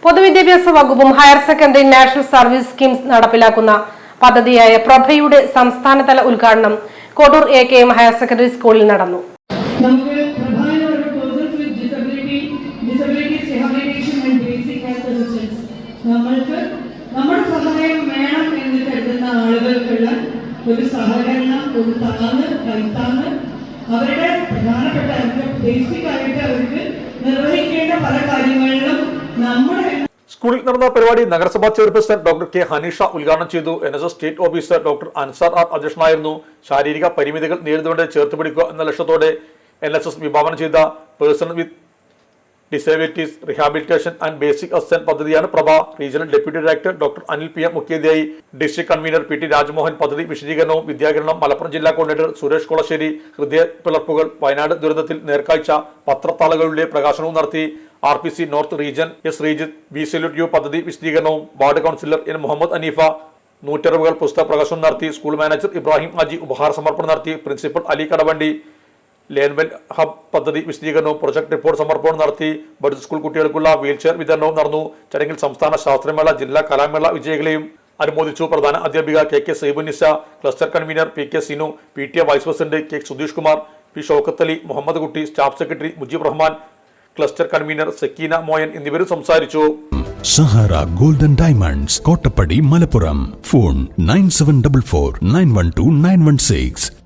പൊതുവിദ്യാഭ്യാസ വകുപ്പും higher secondary national service schemes നടപ്പിലാക്കുന്ന പദ്ധതിയായ പ്രഭയുടെ സംസ്ഥാനതല ഉദ്ഘാടനം കോട്ടൂർ എ.കെ.എം. ഹയർ സെക്കൻഡറി സ്കൂളിൽ നടന്നു. നമ്മുടെ സഹായം വേണം എന്ന് കരുതുന്ന ആളുകൾക്കുള്ള ഒരു സഹകരണം, ഒരു കൈത്താങ്ങ്, അവരുടെ പ്രധാനപ്പെട്ട ബേസിക് ആയിട്ട് അവർക്ക് നിർവഹിക്കേണ്ട പല കാര്യങ്ങളിലും നമ്മുടെ സ്കൂളിൽ നടന്ന പരിപാടി നഗരസഭാ ചെയർപേഴ്സൺ ഡോക്ടർ കെ ഹനീഷ ഉദ്ഘാടനം ചെയ്തു. NSS state officer doctor Ansar R അധ്യക്ഷനായിരുന്നു. ശാരീരിക പരിമിതികൾ നേരിടുന്നവരെ ചേർത്ത് പിടിക്കുക എന്ന ലക്ഷ്യത്തോടെ NSS വിഭാവനം ചെയ്ത person with disabilities rehabilitation and basic assistant പദ്ധതിയാണ് Prabha. Regional deputy director doctor Anil PM മുഖ്യാതിഥിയായി. ഡിസ്ട്രിക്ട് കൺവീനർ PT രാജ്മോഹൻ പദ്ധതി വിശദീകരണവും വിദ്യാകരണം, മലപ്പുറം ജില്ലാ കോർഡിനേറ്റർ സുരേഷ് കൊളശ്ശേരി ഹൃദയ പിളർപ്പുകൾ, വയനാട് ദുരന്തത്തിൽ നേർക്കാഴ്ച, പത്രത്താളുകളുടെ പ്രകാശനവും നടത്തി. RPC north region S Sreejith V salute you പദ്ധതി വിശദീകരണവും ward councillor N Muhammad Aneefa നൂറ്ററിവുകൾ പുസ്തക പ്രകാശനം നടത്തി. സ്കൂൾ മാനേജർ ഇബ്രാഹിം ഹാജി ഉപഹാര സമർപ്പണം നടത്തി. പ്രിൻസിപ്പൽ അലി കടവണ്ടി ലേൻവെൽ ഹബ് പദ്ധതി വിശദീകരണവും പ്രൊജക്ട് റിപ്പോർട്ട് സമർപ്പണം നടത്തി. ബഡ്ജറ്റ് സ്കൂൾ കുട്ടികൾക്കുള്ള വീൽചെയർ വിതരണവും നടന്നു. ചടങ്ങിൽ സംസ്ഥാന ശാസ്ത്രമേള, ജില്ലാ കലാമേള വിജയികളെയും അനുമോദിച്ചു. പ്രധാന അധ്യാപിക KK Saibunisa, cluster convener PK Sinu, PTA vice president K Sudheesh Kumar, P Shoukath Ali, Muhammad Kutty, staff secretary Mujeeb Rahman, cluster convener Sakeena Moyan എന്നിവരും സംസാരിച്ചു. Sahara golden diamonds, Kottappadi, Malappuram. Phone 9744 912 916.